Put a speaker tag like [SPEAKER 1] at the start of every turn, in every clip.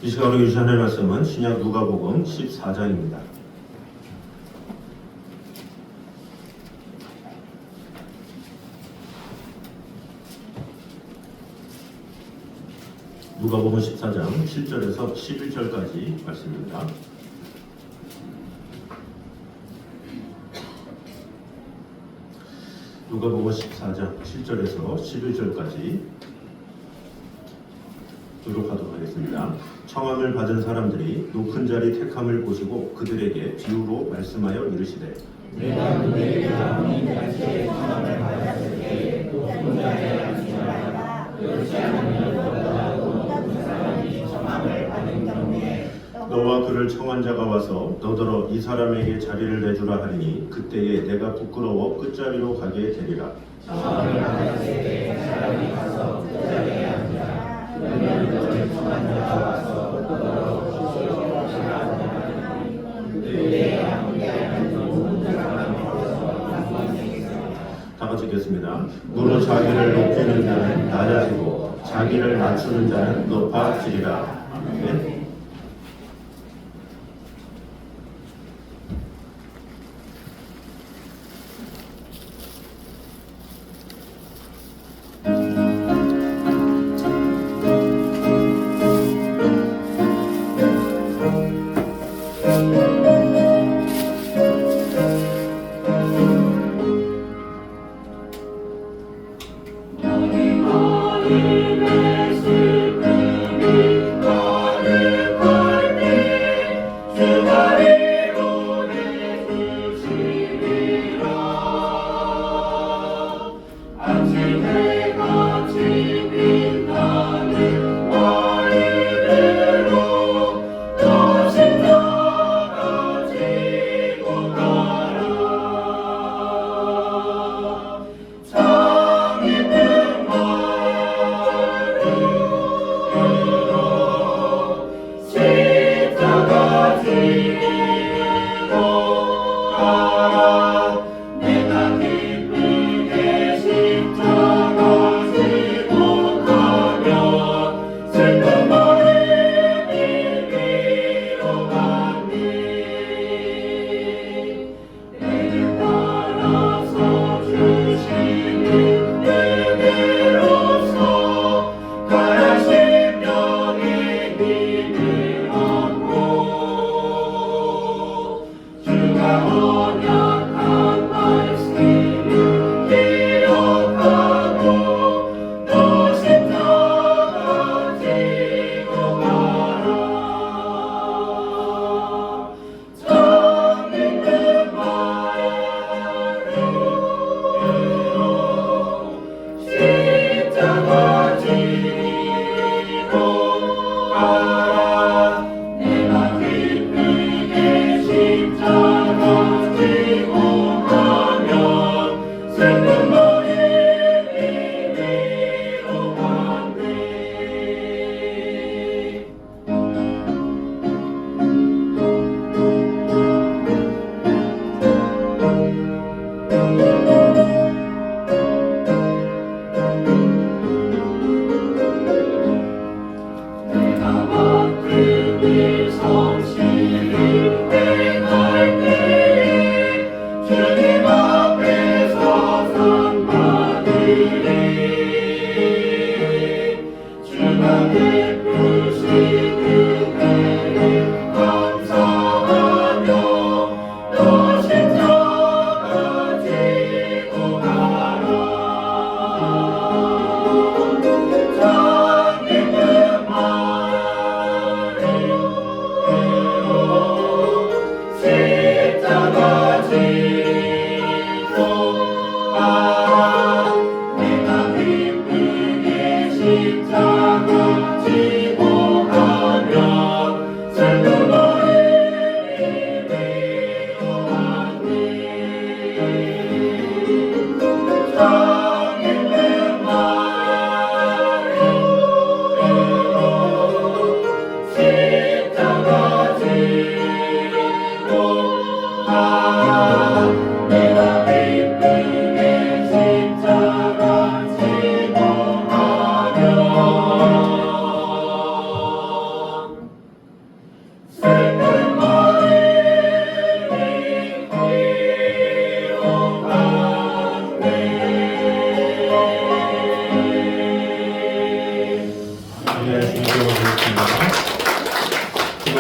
[SPEAKER 1] 이 시간으로 유시하는 말씀은 신약 누가복음 14장입니다. 누가복음 14장 7절에서 11절까지 말씀입니다. 누가복음 14장 7절에서 11절까지 교독하도록 하겠습니다. 청함을 받은 사람들이 높은 자리 택함을 보시고 그들에게 비유로 말씀하여 이르시되
[SPEAKER 2] 내가 너희에게 아무리 같이 청함을 받았을 때 높은 자리에 앉으라. 그렇지 않으면 너보다도 높은 사람이 청함을 받은 경우에
[SPEAKER 1] 너와 그를 청한 자가 와서 너더러 이 사람에게 자리를 내주라 하리니 그때에 내가 부끄러워 끝자리로 가게 되리라.
[SPEAKER 2] 청함을 받았을 때 사람이 가서 끝자리에 앉으라. 그러면 너를 청한 자가 와서 너더러 부끄러워 하리라. 그때에 아무리 알면 높은 사람이 와서
[SPEAKER 1] 다 같이 읽겠습니다. 무릇 자기를 높이는 자는 낮아지고 자기를 낮추는 자는 높아지리라. 아멘.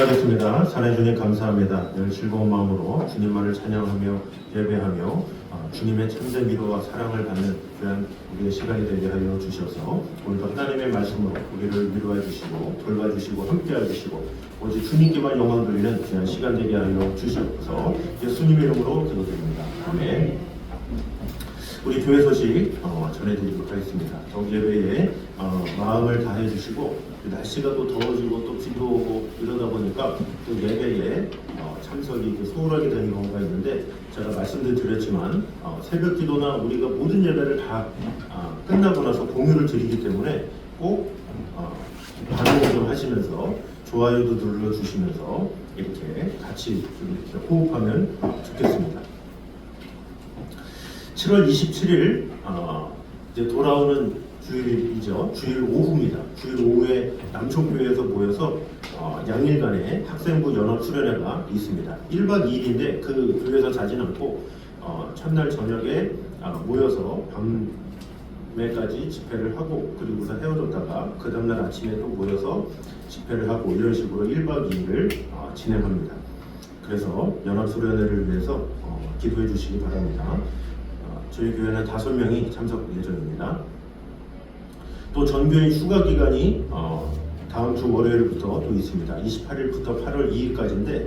[SPEAKER 1] 기도하겠습니다. 사랑해 주님 감사합니다. 늘 즐거운 마음으로 주님만을 찬양하며 예배하며 주님의 참된 위로와 사랑을 받는 귀한 우리의 시간이 되게 하여 주셔서 오늘도 하나님의 말씀으로 우리를 위로해 주시고 돌봐주시고 함께해 주시고 오직 주님께만 영광 돌리는 귀한 시간 되게 하여 주셔서 예수님 이름으로 기도드립니다. 아멘. 우리 교회 소식 전해드리도록 하겠습니다. 더욱 예배에 마음을 다해 주시고 날씨가 또 더워지고 또 비도 오고 이러다 보니까 또 예배에 참석이 소홀하게 되는 경우가 있는데 제가 말씀도 드렸지만 새벽 기도나 우리가 모든 예배를 다 끝나고 나서 공유를 드리기 때문에 꼭 반응을 좀 하시면서 좋아요도 눌러주시면서 이렇게 같이 좀 이렇게 호흡하면 좋겠습니다. 7월 27일 이제 돌아오는 주일이죠. 주일 오후입니다. 주일 오후에 남촌교회에서 모여서 양일간의 학생부 연합 수련회가 있습니다. 1박 2일인데 그 교회에서 자진 않고 첫날 저녁에 모여서 밤에까지 집회를 하고 그리고서 헤어졌다가 그 다음날 아침에 또 모여서 집회를 하고 이런 식으로 1박 2일을 진행합니다. 그래서 연합 수련회를 위해서 기도해 주시기 바랍니다. 저희 교회는 5명이 참석 예정입니다. 또 전교인 휴가 기간이 다음 주 월요일부터 또 있습니다. 28일부터 8월 2일까지인데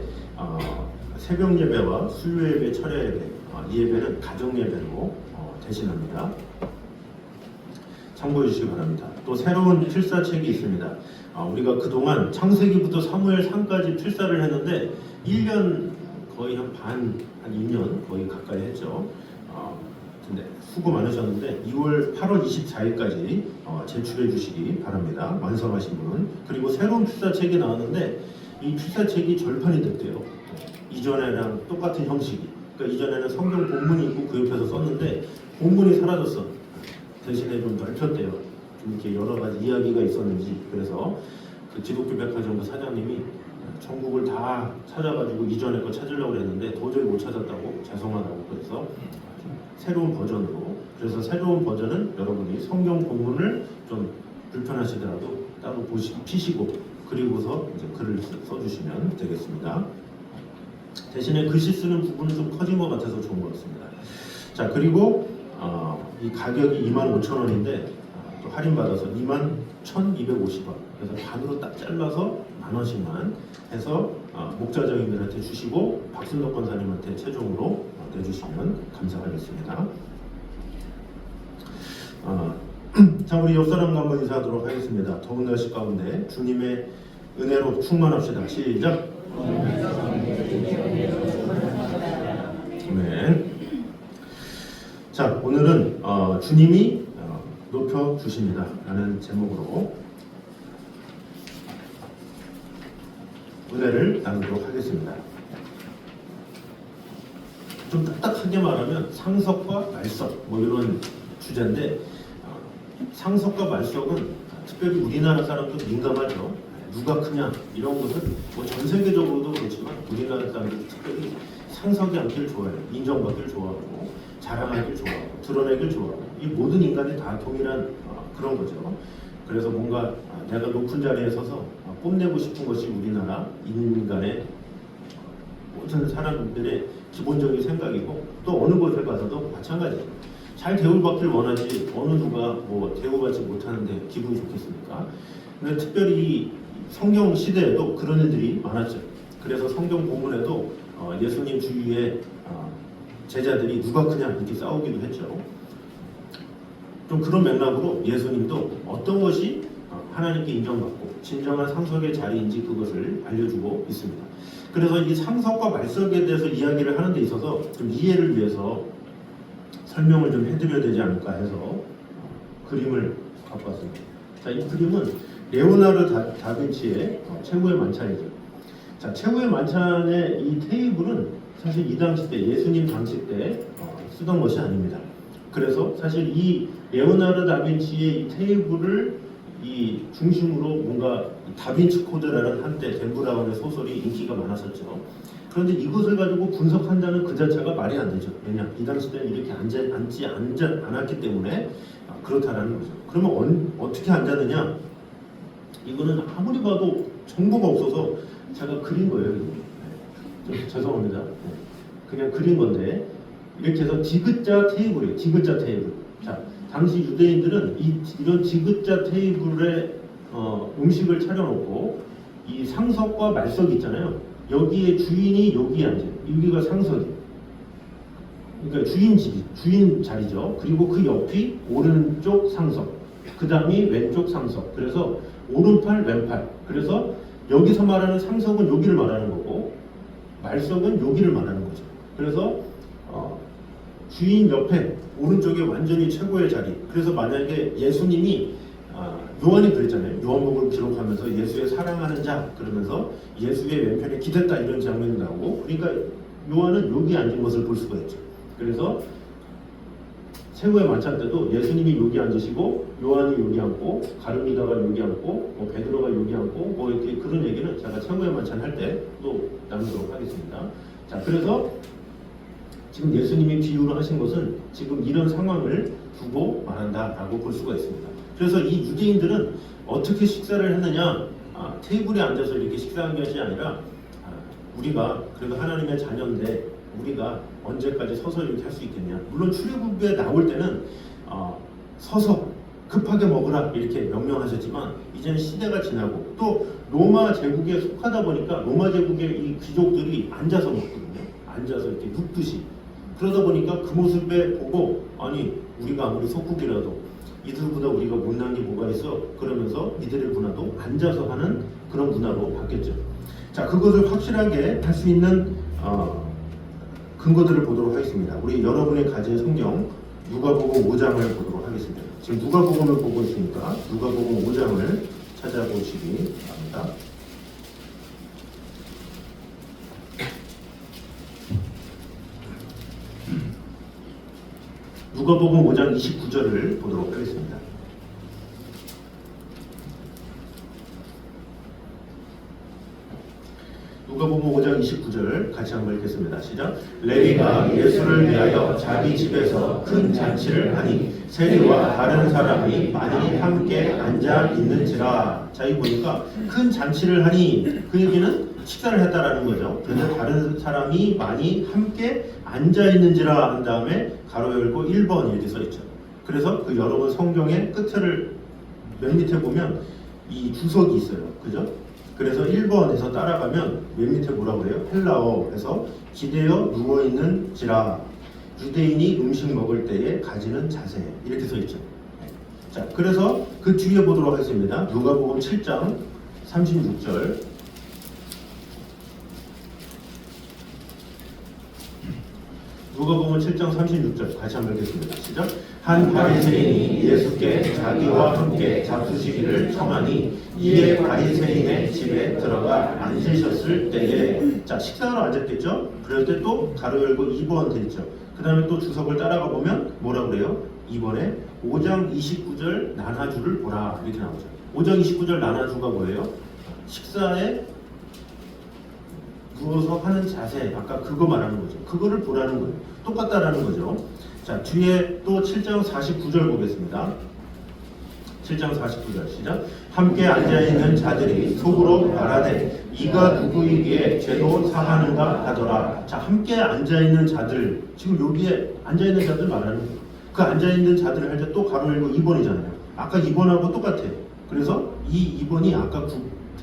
[SPEAKER 1] 새벽 예배와 수요 예배, 철야 예배, 이 예배는 가정 예배로 대신합니다. 참고해 주시기 바랍니다. 또 새로운 필사책이 있습니다. 우리가 그동안 창세기부터 사무엘상까지 필사를 했는데 1년 거의 한 2년 거의 가까이 했죠. 근데 수고 많으셨는데 8월 24일까지 제출해 주시기 바랍니다. 완성하신 분. 그리고 새로운 필사책이 나왔는데 이 필사책이 절판이 됐대요. 이전에랑 똑같은 형식이. 그러니까 이전에는 성경 본문이 있고 그 옆에서 썼는데 본문이 사라졌어. 대신에 좀 넓혔대요. 좀 이렇게 여러 가지 이야기가 있었는지. 그래서 그 기독교 백화점 그 사장님이 전국을 다 찾아가지고 이전에 거 찾으려고 했는데 도저히 못 찾았다고 죄송하다고 그래서 새로운 버전으로 그래서 새로운 버전은 여러분이 성경 본문을 좀 불편하시더라도 따로 피시고 그리고서 이제 글을 써주시면 되겠습니다. 대신에 글씨 쓰는 부분은 좀 커진 것 같아서 좋은 것 같습니다. 자 그리고 이 가격이 25,000원인데 또 할인받아서 21,250원 그래서 반으로 딱 잘라서 10,000원씩만 해서 목자적인들한테 주시고 박순덕 권사님한테 최종으로 내주시면 감사하겠습니다. 자 우리 옆사람과 한번 인사하도록 하겠습니다. 더운 날씨 가운데 주님의 은혜로 충만합시다. 시작. 아멘. 자 오늘은 주님이 높여주십니다 라는 제목으로 은혜를 나누도록 하겠습니다. 좀 딱딱하게 말하면 상석과 말석 뭐 이런 주제인데 상석과 말석은 특별히 우리나라 사람도 민감하죠. 누가 크냐 이런 것은 뭐 전 세계적으로도 그렇지만 우리나라 사람들 특별히 상석이 않길 좋아해요. 인정받길 좋아하고 자랑하길 좋아하고 드러내길 좋아하고 이 모든 인간이 다 동일한 그런 거죠. 그래서 뭔가 내가 높은 자리에 서서 뽐내고 싶은 것이 우리나라 인간의 모든 사람들의 기본적인 생각이고 또 어느 곳에 가서도 마찬가지죠. 잘 대우받길 원하지 어느 누가 뭐 대우받지 못하는데 기분이 좋겠습니까? 근데 특별히 성경 시대에도 그런 일들이 많았죠. 그래서 성경 본문에도 예수님 주위에 제자들이 누가 크냐 이렇게 싸우기도 했죠. 좀 그런 맥락으로 예수님도 어떤 것이 하나님께 인정받고 진정한 상석의 자리인지 그것을 알려주고 있습니다. 그래서 이 상석과 말석에 대해서 이야기를 하는 데 있어서 좀 이해를 위해서 설명을 좀 해드려야 되지 않을까 해서 그림을 갖고 왔습니다. 자, 이 그림은 레오나르도 다빈치의 최후의 만찬이죠. 자, 최후의 만찬의 이 테이블은 사실 이 당시 때 예수님 당시 때 쓰던 것이 아닙니다. 그래서 사실 이 레오나르도 다빈치의 이 테이블을 이 중심으로 뭔가 다빈치 코드라는 한때 댄 브라운의 소설이 인기가 많았었죠. 그런데 이것을 가지고 분석한다는 그 자체가 말이 안 되죠. 왜냐? 이 당시 때는 이렇게 앉지 않았기 때문에 그렇다라는 거죠. 그러면 어떻게 앉았느냐? 이거는 아무리 봐도 정보가 없어서 제가 그린 거예요. 좀 죄송합니다. 그냥 그린 건데 이렇게 해서 디귿자 테이블이에요. 디귿자 테이블. 자, 당시 유대인들은 이런 디귿자 테이블에 음식을 차려놓고 이 상석과 말석이 있잖아요. 여기에 주인이 여기에 앉아요. 여기가 상석이. 그러니까 주인 자리죠. 그리고 그 옆이 오른쪽 상석, 그 다음이 왼쪽 상석. 그래서 오른팔, 왼팔. 그래서 여기서 말하는 상석은 여기를 말하는 거고 말석은 여기를 말하는 거죠. 그래서 주인 옆에 오른쪽에 완전히 최고의 자리. 그래서 만약에 예수님이 요한이 그랬잖아요. 요한복음 기록하면서 예수의 사랑하는 자 그러면서 예수의 왼편에 기댔다 이런 장면이 나오고 그러니까 요한은 여기 앉은 것을 볼 수가 있죠. 그래서 최고의 만찬 때도 예수님이 여기 앉으시고 요한이 여기 앉고 가룟유다가 여기 앉고 뭐 베드로가 여기 앉고 뭐 이렇게 그런 얘기는 제가 최고의 만찬 할 때 또 나누도록 하겠습니다. 자, 그래서 지금 예수님이 비유를 하신 것은 지금 이런 상황을 두고 말한다라고 볼 수가 있습니다. 그래서 이 유대인들은 어떻게 식사를 했느냐? 테이블에 앉아서 이렇게 식사한 것이 아니라 우리가 그래도 하나님의 자녀인데 우리가 언제까지 서서 이렇게 할 수 있겠냐? 물론 출애굽에 나올 때는 서서 급하게 먹으라 이렇게 명령하셨지만 이제는 시대가 지나고 또 로마 제국에 속하다 보니까 로마 제국의 이 귀족들이 앉아서 먹거든요. 앉아서 이렇게 눕듯이. 그러다 보니까 그 모습에 보고 아니 우리가 아무리 속국이라도 이들보다 우리가 못난 게 뭐가 있어? 그러면서 이들의 문화도 앉아서 하는 그런 문화로 바뀌었죠. 자, 그것을 확실하게 할 수 있는 근거들을 보도록 하겠습니다. 우리 여러분의 가진 성경 누가복음 5장을 보도록 하겠습니다. 지금 누가복음을 보고 있으니까 누가복음 5장을 찾아보시기 바랍니다. 누가복음 5장 29절을 보도록 하겠습니다. 누가복음 5장 29절 같이 한번 읽겠습니다. 시작. 레위가 예수를 위하여 자기 집에서 큰 잔치를 하니 세리와 다른 사람이 많이 함께 앉아 있는지라. 자, 이 보니까 큰 잔치를 하니 그 얘기는 식사를 했다라는 거죠. 그래서 다른 사람이 많이 함께 앉아 있는지라 한 다음에 가로 열고 1번 이렇게 써 있죠. 그래서 그 여러분 성경의 끝을 맨 밑에 보면 이 주석이 있어요. 그죠? 그래서 1번에서 따라가면 맨 밑에 뭐라고 그래요? 헬라어에서 기대어 누워있는지라 유대인이 음식 먹을 때에 가지는 자세 이렇게 써 있죠. 자, 그래서 그 뒤에 보도록 하겠습니다. 누가복음 7장 36절 누가복음 7장 36절 같이 한번 읽겠습니다. 시작. 한 바리새인이 예수께 자기와 함께 잡수시기를 청하니 이에 바리새인의 집에 들어가 앉으셨을 때에 자, 식사하러 앉았겠죠? 그럴 때 또 가로 열고 2번 되죠. 그 다음에 또 주석을 따라가 보면 뭐라 그래요? 2번에 5장 29절 나나주를 보라 이렇게 나오죠. 5장 29절 나나주가 뭐예요? 식사에 누워서 하는 자세, 아까 그거 말하는 거죠. 그거를 보라는 거예요. 똑같다라는 거죠. 자, 뒤에 또 7장 49절 보겠습니다. 7장 49절 시작. 함께 앉아있는 자들이 속으로 말하되 이가 누구이기에 죄도 사하는가 하더라. 자, 함께 앉아있는 자들, 지금 여기에 앉아있는 자들 말하는 거예요. 그 앉아있는 자들을 할 때 또 가로 열고 2번이잖아요. 아까 2번하고 똑같아요. 그래서 이 2번이 아까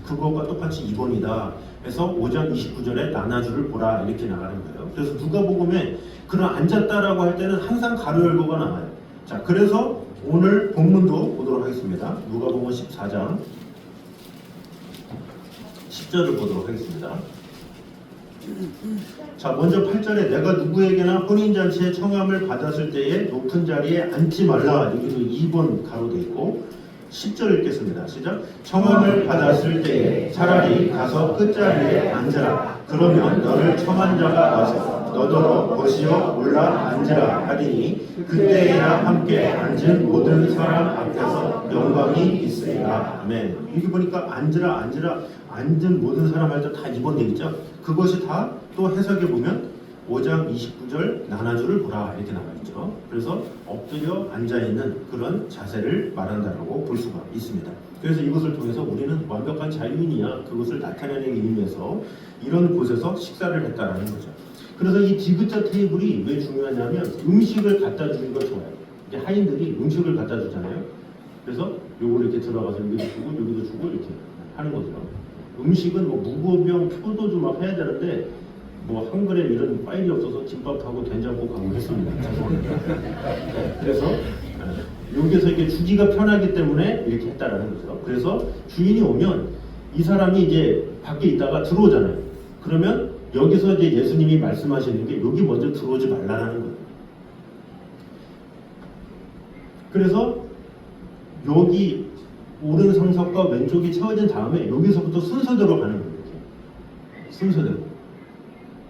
[SPEAKER 1] 그거가 똑같이 2번이다. 그래서 5장 29절에 나나주를 보라 이렇게 나가는 거예요. 그래서 누가복음에 그런 앉았다라고 할 때는 항상 가로 열고가 나와요. 자, 그래서 오늘 본문도 보도록 하겠습니다. 누가복음 14장 10절을 보도록 하겠습니다. 자, 먼저 8절에 내가 누구에게나 혼인잔치에 청함을 받았을 때에 높은 자리에 앉지 말라 여기도 2번 가로돼 있고 10절 읽겠습니다. 시작. 청함을 받았을 때에 차라리 가서 끝자리에 앉으라. 그러면 너를 청한 자가 와서 너더러 거시어 올라 앉으라 하리니 그때에야 함께 앉은 모든 사람 앞에서 영광이 있으리라. 아멘. 여기 보니까 앉으라 앉은 모든 사람 할 때 다 2번 되겠죠. 그것이 다 또 해석해 보면 5장 29절 나나주를 보라 이렇게 나와 있죠. 그래서 엎드려 앉아 있는 그런 자세를 말한다라고 볼 수가 있습니다. 그래서 이것을 통해서 우리는 완벽한 자유인이야 그것을 나타내는 의미에서 이런 곳에서 식사를 했다라는 거죠. 그래서 이 디귿자 테이블이 왜 중요하냐면 음식을 갖다 주기가 좋아요. 이제 하인들이 음식을 갖다 주잖아요. 그래서 요걸 이렇게 들어가서 여기도 주고 여기도 주고 이렇게 하는 거죠. 음식은 뭐 무고병 표도주 막 해야 되는데 뭐 한글에 이런 파일이 없어서 김밥하고 된장국 하고 했습니다. 죄송합니다. 그래서 여기서 이렇게 주기가 편하기 때문에 이렇게 했다라는 거죠. 그래서 주인이 오면 이 사람이 이제 밖에 있다가 들어오잖아요. 그러면 여기서 이제 예수님이 말씀하시는 게 여기 먼저 들어오지 말라는 거예요. 그래서 여기 오른 상석과 왼쪽이 채워진 다음에 여기서부터 순서대로 가는 거예요. 이렇게. 순서대로.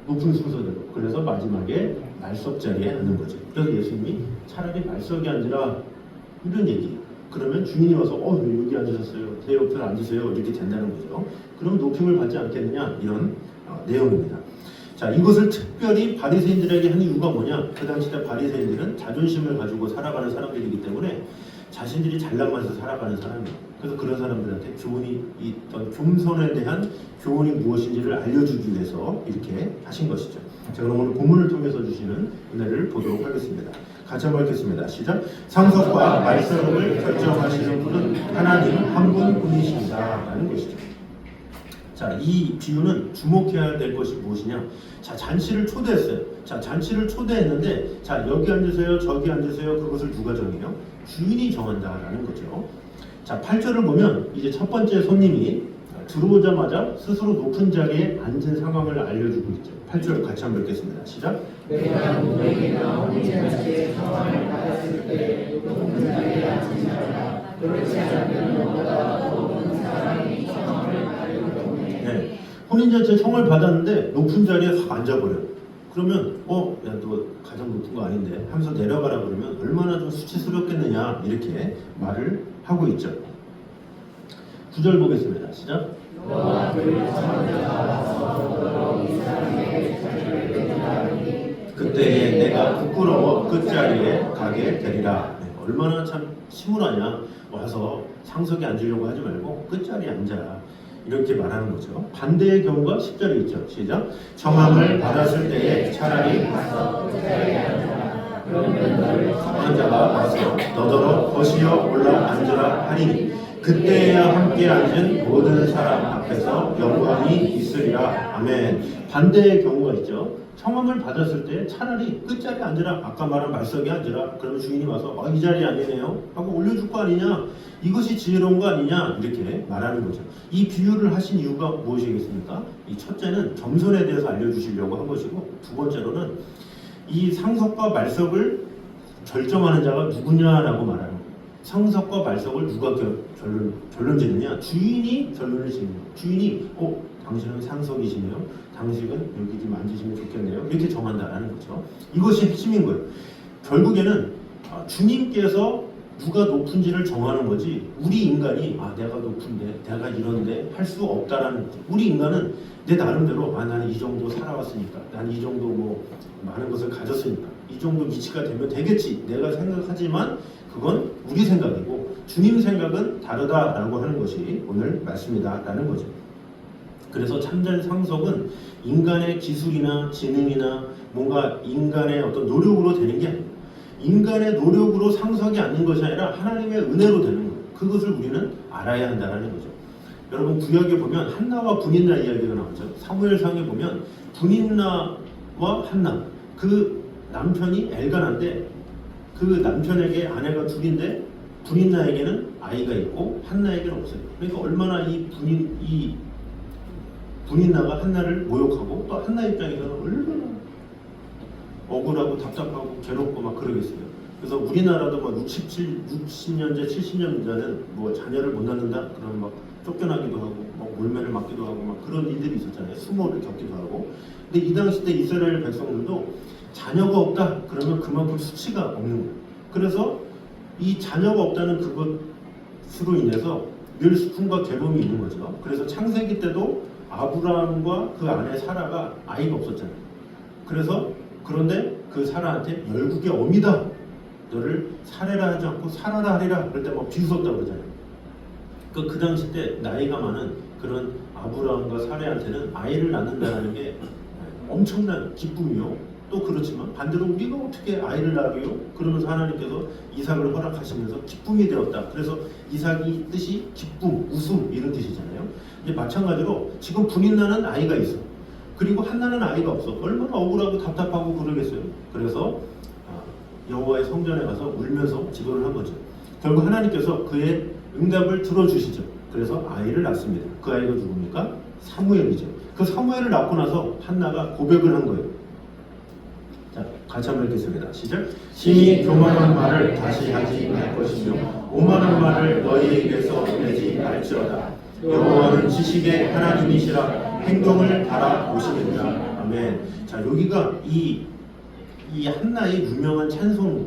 [SPEAKER 1] 높은 순서대로. 그래서 마지막에 말석 자리에 앉는 거죠. 그래서 예수님이 차라리 말석에 앉으라 이런 얘기예요. 그러면 주인이 와서 왜 여기 앉으셨어요? 제 옆에 앉으세요. 이렇게 된다는 거죠. 그럼 높임을 받지 않겠느냐 이런 내용입니다. 자, 이것을 특별히 바리새인들에게 한 이유가 뭐냐? 그 당시 때 바리새인들은 자존심을 가지고 살아가는 사람들이기 때문에 자신들이 잘나가면서 살아가는 사람이에요. 그래서 그런 사람들한테 교훈이 있던 겸손에 대한 교훈이 무엇인지를 알려주기 위해서 이렇게 하신 것이죠. 자, 그럼 오늘 본문을 통해서 주시는 은혜를 보도록 하겠습니다. 같이 한번 읽겠습니다. 시작. 상속과 말씀을 결정하시는 분은 하나님 한 분뿐이십니다라는 것이죠. 자, 이 비유는 주목해야 될 것이 무엇이냐? 자, 잔치를 초대했어요. 자, 잔치를 초대했는데, 자, 여기 앉으세요, 저기 앉으세요. 그것을 누가 정해요? 주인이 정한다라는 거죠. 자, 8절을 보면 이제 첫 번째 손님이 들어오자마자 스스로 높은 자리에 앉은 상황을 알려주고 있죠. 8절 같이 한번 읽겠습니다. 시작.
[SPEAKER 2] 내가 누구에게 나오는 잔치의 상황을 받았을 때 높은 자리에 앉은 자라. 그렇지 않으면 너보다 더 높은 사람이 상황을 받을 경우에.
[SPEAKER 1] 네, 혼인잔치 청을 받았는데 높은 자리에 확 앉아버려요. 그러면 야, 너 가장 높은 거 아닌데 하면서 내려가라 그러면 얼마나 좀 수치스럽겠느냐 이렇게 말을 하고 있죠. 9절 보겠습니다. 시작.
[SPEAKER 2] 너와 그를 청하자가 와서 이 사람에게 자리를 내주라니
[SPEAKER 1] 그때에 내가 부끄러워 끝자리에 가게 되리라. 네, 얼마나 참 심울하냐. 와서 상석에 앉으려고 하지 말고 끝자리에 앉아라. 이렇게 말하는 거죠. 반대의 경우가 10절에 있죠. 시작. 청함을 받았을 때에 차라리
[SPEAKER 2] 가서 그 자리에 앉아라. 그러면 너를
[SPEAKER 1] 청한 자가 와서 너더러 거시어 올라 앉으라 하리니 그때야 함께 앉은 모든 사람 앞에서 영광이 있으리라. 아멘. 반대의 경우가 있죠. 청함을 받았을 때 차라리 끝자리에 앉으라. 아까 말한 말석에 앉으라. 그러면 주인이 와서 이 자리 아니네요 하고 올려줄 거 아니냐. 이것이 지혜로운 거 아니냐 이렇게 말하는 거죠. 이 비유를 하신 이유가 무엇이겠습니까? 이 첫째는 겸손에 대해서 알려주시려고 한 것이고, 두 번째로는 이 상석과 말석을 결정하는 자가 누구냐라고 말하는 거예요. 상석과 말석을 누가 결론 짓느냐? 주인이 결론을 짓는 거예요. 주인이 당신은 상석이시네요. 당신은 여기 좀 앉으시면 좋겠네요. 이렇게 정한다라는 거죠. 이것이 핵심인 거예요. 결국에는 주님께서 누가 높은지를 정하는 거지, 우리 인간이 내가 높은데 내가 이런데 할 수 없다라는 거죠. 우리 인간은 내 나름대로 나는 이 정도 살아왔으니까, 난 이 정도 뭐 많은 것을 가졌으니까 이 정도 위치가 되면 되겠지 내가 생각하지만 그건 우리 생각이고 주님 생각은 다르다라고 하는 것이 오늘 말씀이다라는 거죠. 그래서 참된 상속은 인간의 기술이나 지능이나 뭔가 인간의 어떤 노력으로 되는 게 아니에요. 인간의 노력으로 상석이 앉는 것이 아니라 하나님의 은혜로 되는 거예요. 그것을 우리는 알아야 한다는 거죠. 여러분 구약에 보면 한나와 분인나 이야기가 나오죠. 사무엘상에 보면 분인나와 한나, 그 남편이 엘가나인데 그 남편에게 아내가 둘인데 분인나에게는 아이가 있고 한나에게는 없어요. 그러니까 얼마나 이 분인나가 한나를 모욕하고 또 한나 입장에서는 얼마나 억울하고 답답하고 괴롭고 막 그러겠어요. 그래서 우리나라도 막 60년째 70년째는 뭐 자녀를 못 낳는다 그러면 막 쫓겨나기도 하고 막 몰매를 맞기도 하고 막 그런 일들이 있었잖아요. 수모를 겪기도 하고. 근데 이 당시 때 이스라엘 백성들도 자녀가 없다 그러면 그만큼 수치가 없는 거예요. 그래서 이 자녀가 없다는 그것으로 인해서 늘 슬픔과 괴로움이 있는 거죠. 그래서 창세기 때도 아브라함과 그 아내 사라가 아이가 없었잖아요. 그런데 그 사라한테 열국의 어미다, 너를 살해라 하지 않고 살아라 하리라 그럴 때 막 비웃었다고 그러잖아요. 그 당시 때 나이가 많은 그런 아브라함과 사레한테는 아이를 낳는다는 게 엄청난 기쁨이요. 또 그렇지만 반대로 우리가 어떻게 아이를 낳아요? 그러면서 하나님께서 이삭을 허락하시면서 기쁨이 되었다. 그래서 이삭이 뜻이 기쁨, 웃음 이런 뜻이잖아요. 이제 마찬가지로 지금 분인 나는 아이가 있어. 그리고 한나는 아이가 없어. 얼마나 억울하고 답답하고 그러겠어요. 그래서 여호와의 성전에 가서 울면서 기도를 한 거죠. 결국 하나님께서 그의 응답을 들어주시죠. 그래서 아이를 낳습니다. 그 아이가 누굽니까? 사무엘이죠. 그 사무엘을 낳고 나서 한나가 고백을 한 거예요. 자, 같이 한번 읽겠습니다. 시작. 심히 교만한 말을 다시 하지 말 것이며 오만한 말을 너희 입에서 내지 말지어다. 여호와는 지식의 하나님이시라 행동을 달아보시리라. 아멘. 자, 여기가 이 한나의 유명한 찬송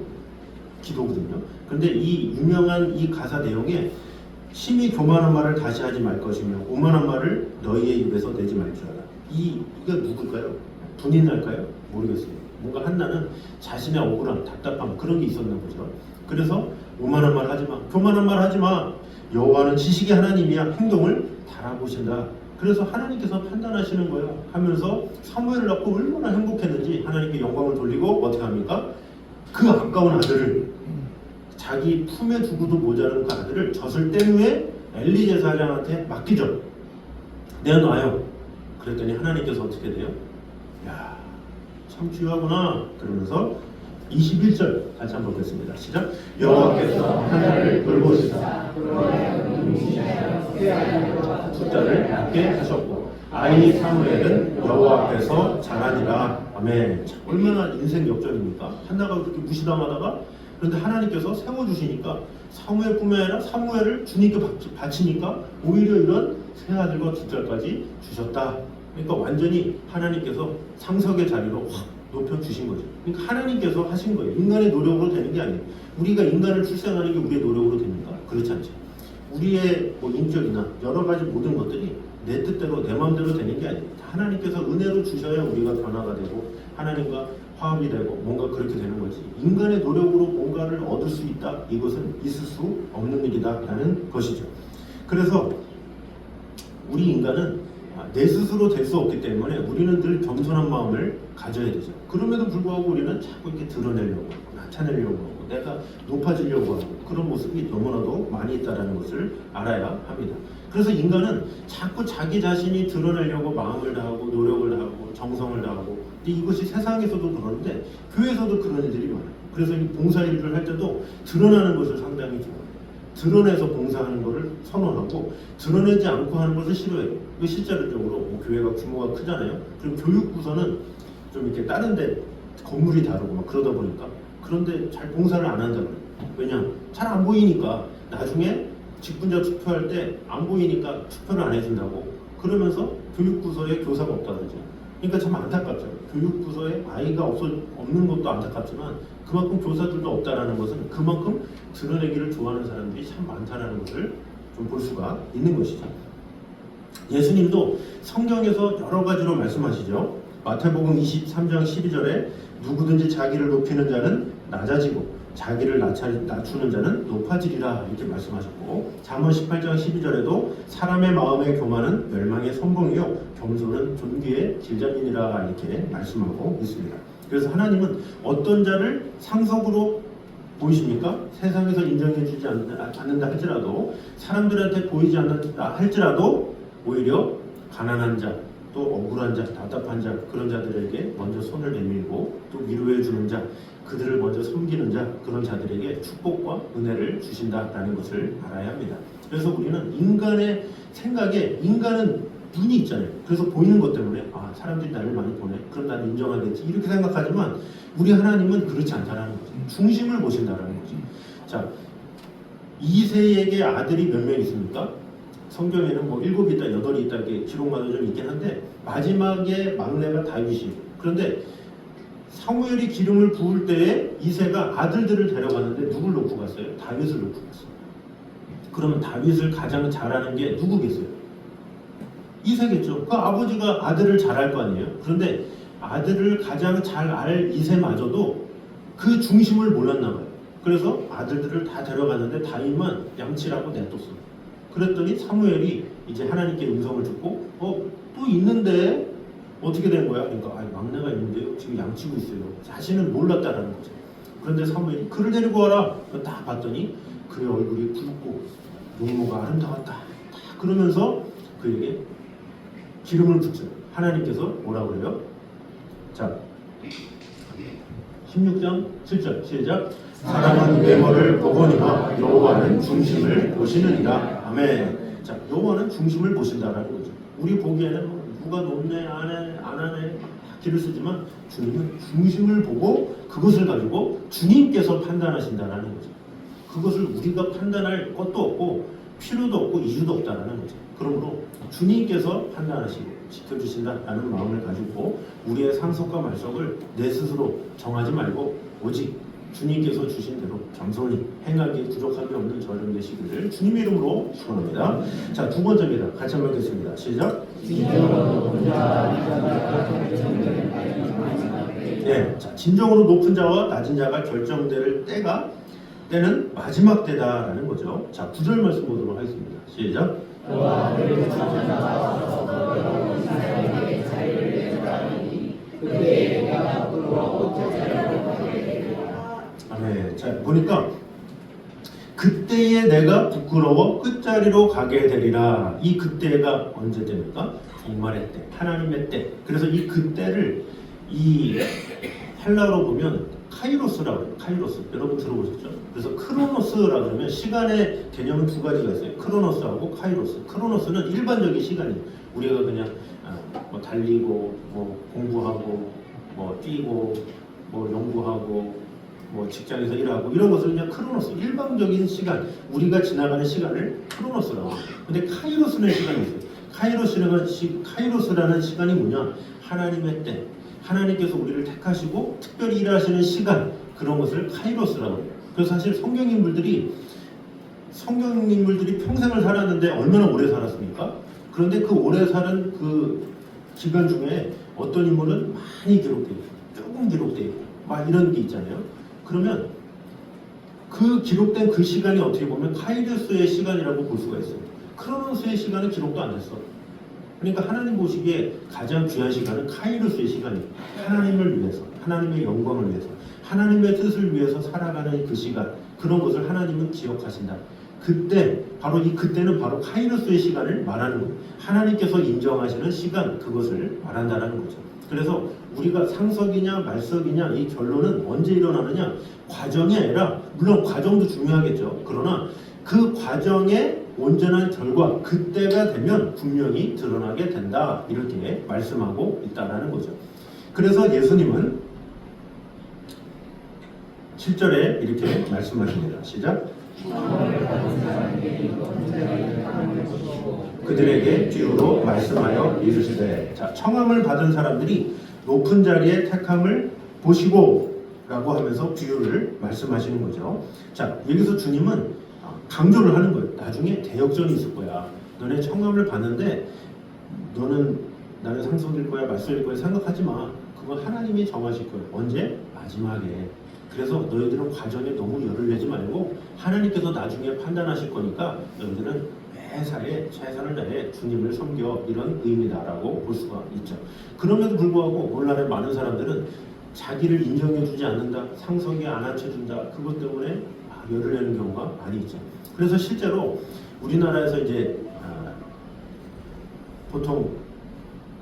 [SPEAKER 1] 기도거든요. 근데 이 유명한 이 가사 내용에 심히 교만한 말을 다시 하지 말 것이며 오만한 말을 너희의 입에서 내지 말지어다. 이가 누굴까요? 분인날까요? 모르겠어요. 뭔가 한나는 자신의 억울함, 답답함 그런 게 있었나 보죠. 그래서 오만한 말 하지 마, 교만한 말 하지 마. 여호와는 지식의 하나님이야. 행동을 달아보신다. 그래서 하나님께서 판단하시는 거야 하면서 사무엘을 낳고 얼마나 행복했는지 하나님께 영광을 돌리고 어떻게 합니까? 그 아까운 아들을 자기 품에 두고도 모자른 그 아들을 젖을 뗀 후에 엘리 제사장한테 맡기죠. 내놔요. 그랬더니 하나님께서 어떻게 돼요? 야, 참 귀하구나. 그러면서 21절 같이 한번 보겠습니다. 시작. 여호와께서 하나를 돌보시사 숫자를 낳게 하셨고 아이 사무엘은 여호와 앞에서 자라니라. 아멘. 참, 얼마나 인생 역전입니까? 한나가 그렇게 무시당하다가 그런데 하나님께서 세워주시니까 사무엘 뿐만 아니라 사무엘을 주님께 바치니까 오히려 이런 세 아들과 두 딸까지 주셨다. 그러니까 완전히 하나님께서 상석의 자리로 확 높여주신 거죠. 그러니까 하나님께서 하신 거예요. 인간의 노력으로 되는 게 아니에요. 우리가 인간을 출생하는 게 우리의 노력으로 됩니까? 그렇지 않죠. 우리의 인격이나 여러 가지 모든 것들이 내 뜻대로 내 마음대로 되는 게 아니에요. 하나님께서 은혜로 주셔야 우리가 변화가 되고 하나님과 화합이 되고 뭔가 그렇게 되는 거지. 인간의 노력으로 뭔가를 얻을 수 있다. 이것은 있을 수 없는 일이다라는 것이죠. 그래서 우리 인간은 내 스스로 될 수 없기 때문에 우리는 늘 겸손한 마음을 가져야 되죠. 그럼에도 불구하고 우리는 자꾸 이렇게 드러내려고 나타내려고 하고 내가 높아지려고 하고 그런 모습이 너무나도 많이 있다는 것을 알아야 합니다. 그래서 인간은 자꾸 자기 자신이 드러내려고 마음을 다하고 노력을 다하고 정성을 다하고 근데 이것이 세상에서도 그러는데 교회에서도 그런 일들이 많아요. 그래서 이 봉사일을 할 때도 드러나는 것을 상당히 좋아해요. 드러내서 봉사하는 것을 선호하고 드러내지 않고 하는 것을 싫어해요. 이거 실제적으로 교회가 규모가 크잖아요. 그럼 교육부서는 좀 이렇게 다른 데 건물이 다르고 막 그러다 보니까 그런데 잘 봉사를 안 한다고 그래요. 왜냐? 잘 안 보이니까 나중에 직분자 투표할 때 안 보이니까 투표를 안 해준다고 그러면서 교육부서에 교사가 없다 그러죠. 그러니까 참 안타깝죠. 교육부서에 아이가 없는 것도 안타깝지만 그만큼 교사들도 없다라는 것은 그만큼 드러내기를 좋아하는 사람들이 참 많다는 것을 좀 볼 수가 있는 것이죠. 예수님도 성경에서 여러 가지로 말씀하시죠. 마태복음 23장 12절에 누구든지 자기를 높이는 자는 낮아지고 자기를 낮추는 자는 높아지리라 이렇게 말씀하셨고 잠언 18장 12절에도 사람의 마음의 교만은 멸망의 선봉이요 겸손은 존귀의 길잡이니라 이렇게 말씀하고 있습니다. 그래서 하나님은 어떤 자를 상석으로 보이십니까? 세상에서 인정해주지 않는다 할지라도 사람들한테 보이지 않는다 할지라도 오히려 가난한 자, 또 억울한 자, 답답한 자 그런 자들에게 먼저 손을 내밀고 또 위로해 주는 자, 그들을 먼저 섬기는 자 그런 자들에게 축복과 은혜를 주신다라는 것을 알아야 합니다. 그래서 우리는 인간의 생각에 인간은 눈이 있잖아요. 그래서 보이는 것 때문에 사람들이 나를 많이 보네. 그럼 나는 인정하겠지. 이렇게 생각하지만 우리 하나님은 그렇지 않다라는 거죠. 중심을 보신다라는 거죠. 자, 이새에게 아들이 몇 명 있습니까? 성경에는 뭐 7이 있다, 8이 있다 이렇게 기록마다 좀 있긴 한데 마지막에 막내가 다윗이에요. 그런데 사무엘이 기름을 부을 때에 이새가 아들들을 데려갔는데 누굴 놓고 갔어요? 다윗을 놓고 갔어요. 그러면 다윗을 가장 잘하는 게 누구겠어요? 이새겠죠. 그 아버지가 아들을 잘할 거 아니에요. 그런데 아들을 가장 잘 알 이새마저도 그 중심을 몰랐나 봐요. 그래서 아들들을 다 데려갔는데 다윗만 양치라고 냅뒀어요. 그랬더니 사무엘이 이제 하나님께 음성을 듣고 또 있는데 어떻게 된 거야? 그러니까 막내가 있는데요. 지금 양치고 있어요. 자신은 몰랐다라는 거죠. 그런데 사무엘이 그를 데리고 와라. 딱 봤더니 그의 얼굴이 붉고 용모가 아름다웠다. 딱 그러면서 그에게 기름을 붓죠. 하나님께서 뭐라고 그래요? 자, 16장 7절 시작. 사람은 외모를 보거니와 여호와는 중심을 보시느니라. 아멘. 자, 여호와는 중심을 보신다라는 거죠. 우리 보기에는 누가 높네 안 하네 길을 쓰지만 주님은 중심을 보고 그것을 가지고 주님께서 판단하신다라는 거죠. 그것을 우리가 판단할 것도 없고 필요도 없고 이유도 없다라는 거죠. 그러므로 주님께서 판단하시고 지켜주신다라는 마음을 가지고 우리의 상속과 말속을 내 스스로 정하지 말고 오직 주님께서 주신 대로 겸손히 행하기에 부족함이 없는 저를 되시기를 주님의 이름으로 축원합니다. 자, 두 번째입니다. 같이 한번 읽겠습니다. 시작. 네, 자, 진정으로 높은 자와 낮은 자가 결정될 때는 마지막 때다라는 거죠. 자, 9절 말씀 보도록 하겠습니다. 시작. 아멘. 자, 보니까 그때에 내가 부끄러워 끝자리로 가게 되리라. 이 그때가 언제 됩니까? 종말의 때, 하나님의 때. 그래서 이 그때를 이 헬라어로 보면 카이로스라고 해요. 카이로스. 여러분 들어보셨죠? 그래서 크로노스라고 하면 시간의 개념은 두 가지가 있어요. 크로노스하고 카이로스. 크로노스는 일반적인 시간이에요. 우리가 그냥 뭐 달리고 뭐 공부하고 뭐 뛰고 뭐 연구하고 뭐 직장에서 일하고 이런 것을 그냥 크로노스, 일반적인 시간, 우리가 지나가는 시간을 크로노스라고 해요. 근데 카이로스는 시간이 있어요. 카이로스라는 시간이 뭐냐? 하나님의 때, 하나님께서 우리를 택하시고 특별히 일하시는 시간, 그런 것을 카이로스라고 해요. 그래서 사실 성경 인물들이 평생을 살았는데 얼마나 오래 살았습니까? 그런데 그 오래 사는 그 기간 중에 어떤 인물은 많이 기록되어 있고 조금 기록되어 있고 막 이런 게 있잖아요. 그러면 그 기록된 그 시간이 어떻게 보면 카이로스의 시간이라고 볼 수가 있어요. 크로노스의 시간은 기록도 안 됐어. 그러니까 하나님 보시기에 가장 귀한 시간은 카이로스의 시간이에요. 하나님을 위해서, 하나님의 영광을 위해서, 하나님의 뜻을 위해서 살아가는 그 시간, 그런 것을 하나님은 기억하신다. 그때, 바로 이 그때는 바로 카이로스의 시간을 말하는 거예요. 하나님께서 인정하시는 시간, 그것을 말한다는 거죠. 그래서 우리가 상석이냐 말석이냐 이 결론은 언제 일어나느냐, 과정이 아니라, 물론 과정도 중요하겠죠. 그러나 그 과정의 온전한 결과, 그때가 되면 분명히 드러나게 된다, 이렇게 말씀하고 있다는 거죠. 그래서 예수님은 7절에 이렇게 말씀하십니다. 시작. 그들에게 뒤로 말씀하여 이르시되. 자, 청함을 받은 사람들이 높은 자리에 택함을 보시고 라고 하면서 비유를 말씀하시는 거죠. 자, 여기서 주님은 강조를 하는 거예요. 나중에 대역전이 있을 거야. 너네 청함을 받는데 너는 나는 상속일 거야 말소일 거야 생각하지 마. 그건 하나님이 정하실 거예요. 언제? 마지막에. 그래서 너희들은 과정에 너무 열을 내지 말고 하나님께서 나중에 판단하실 거니까 너희들은 매사에 최선을 다해 주님을 섬겨, 이런 의미다라고 볼 수가 있죠. 그럼에도 불구하고 오늘날의 많은 사람들은 자기를 인정해주지 않는다, 상속에 안 앉혀준다, 그것 때문에 열을 내는 경우가 많이 있죠. 그래서 실제로 우리나라에서 이제 보통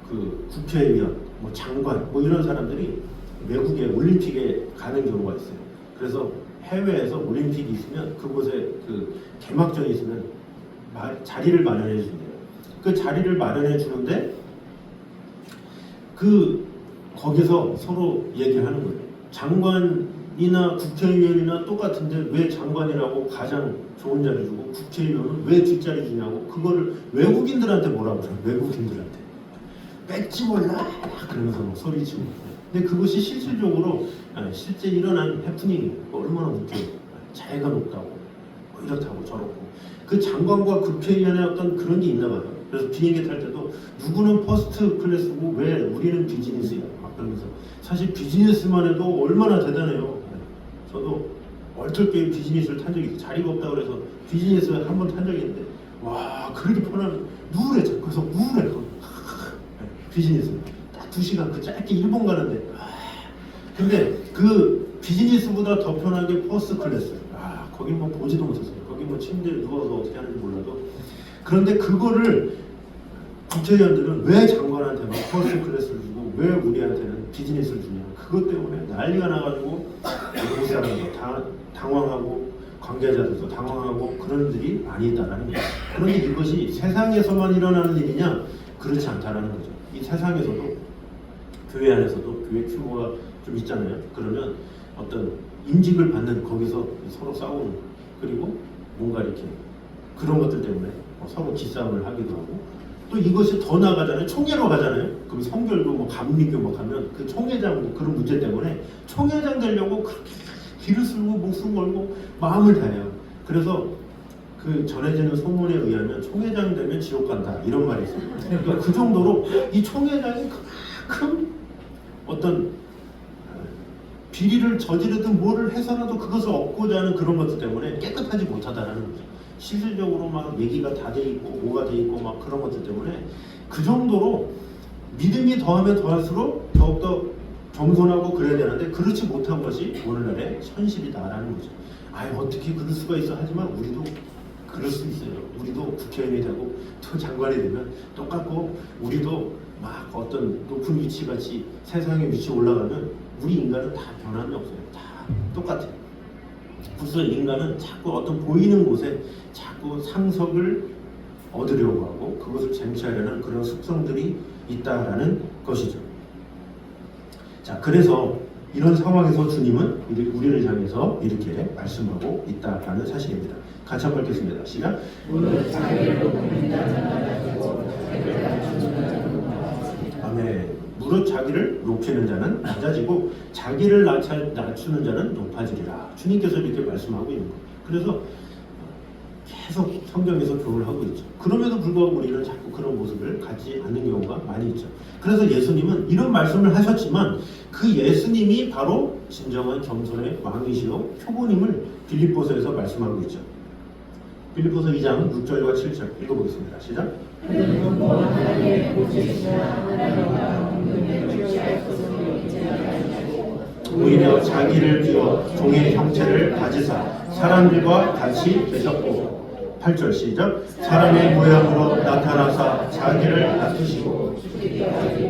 [SPEAKER 1] 그 국회의원, 뭐 장관, 뭐 이런 사람들이 외국에 올림픽에 가는 경우가 있어요. 그래서 해외에서 올림픽이 있으면 그곳에 그 개막전이 있으면 자리를 마련해 준대요. 그 자리를 마련해 주는데 거기서 서로 얘기를 하는 거예요. 장관이나 국회의원이나 똑같은데 왜 장관이라고 가장 좋은 자리 주고 국회의원은 왜 뒷자리 주냐고, 그거를 외국인들한테 뭐라고 그래요. 외국인들한테 뺏지 몰라 그러면서 막 소리치고. 근데 그것이 실질적으로 실제 일어난 해프닝이 얼마나 웃겨요. 자기가 높다고 뭐 이렇다고 저렇고. 그 장관과 국회의원의 어떤 그런 게 있나 봐요. 그래서 비행기 탈 때도 누구는 퍼스트 클래스고 왜 우리는 비즈니스야 막 그러면서. 사실 비즈니스만 해도 얼마나 대단해요. 저도 얼떨결에 비즈니스를 탄 적이 있어요. 자리가 없다고 그래서 비즈니스를 한 번 탄 적이 있는데 와, 그렇게 편하면 누구래? 그래서 우울해. 비즈니스 딱 2시간 그 짧게 일본 가는데. 근데 그 비즈니스보다 더 편하게 퍼스트 클래스. 거기 뭐 보지도 못했어요. 거기 뭐 침대에 누워서 어떻게 하는지 몰라도. 그런데 그거를 국회의원들은 왜 장관한테만 퍼스트 클래스를 주고 왜 우리한테는 비즈니스를 주냐. 그것 때문에 난리가 나가지고 외국 사람도 당황하고 관계자들도 당황하고 그런 일이 많이 있다는 거예요. 그런데 이것이 세상에서만 일어나는 일이냐? 그렇지 않다는 거죠. 이 세상에서도 교회 안에서도 교회 규모가 좀 있잖아요. 그러면 어떤 임직을 받는 거기서 서로 싸우는, 그리고 뭔가 이렇게 그런 것들 때문에 서로 기싸움을 하기도 하고, 또 이것이 더 나가잖아요. 총회로 가잖아요. 그럼 성결교 뭐 감리교 뭐 가면 그 총회장 그런 문제 때문에 총회장 되려고 그렇게 길을 쓸고 목숨 걸고 마음을 다해요. 그래서 그 전해지는 소문에 의하면 총회장 되면 지옥 간다 이런 말이 있어요. 그러니까 그 정도로 이 총회장이 그만큼 어떤 비리를 저지르든 뭐를 해서라도 그것을 얻고자 하는 그런 것들 때문에 깨끗하지 못하다는 거죠. 실질적으로 막 얘기가 다 돼 있고 뭐가 돼 있고 막 그런 것들 때문에 그 정도로 믿음이 더하면 더할수록 더욱더 겸손하고 그래야 되는데 그렇지 못한 것이 오늘날의 현실이다라는 거죠. 어떻게 그럴 수가 있어. 하지만 우리도 그럴 수 있어요. 우리도 국회의원이 되고 또 장관이 되면 똑같고, 우리도 막 어떤 높은 위치같이 세상의 위치에 올라가면 우리 인간은 다 변함이 없어요. 다 똑같아요. 그래서 인간은 자꾸 어떤 보이는 곳에 자꾸 상석을 얻으려고 하고 그것을 쟁취하려는 그런 습성들이 있다라는 것이죠. 자, 그래서 이런 상황에서 주님은 우리를 향해서 이렇게 말씀하고 있다라는 사실입니다. 같이 한번 읽겠습니다. 시작. 아멘. 무릇 자기를 높이는 자는 낮아지고 자기를 낮추는 자는 높아지리라. 주님께서 이렇게 말씀하고 있는 거예요. 그래서 계속 성경에서 교훈을 하고 있죠. 그럼에도 불구하고 우리는 자꾸 그런 모습을 갖지 않는 경우가 많이 있죠. 그래서 예수님은 이런 말씀을 하셨지만 그 예수님이 바로 진정한 겸손의 왕이시요 표본임을 빌립보서에서 말씀하고 있죠. 빌립보서 2장 6절과 7절 읽어보겠습니다. 시작. 오히려 자기를 비워 종의 형체를 가지사 사람들과 같이 계셨고, 8절 시작. 사람의 모양으로 나타나사 자기를 낮추시고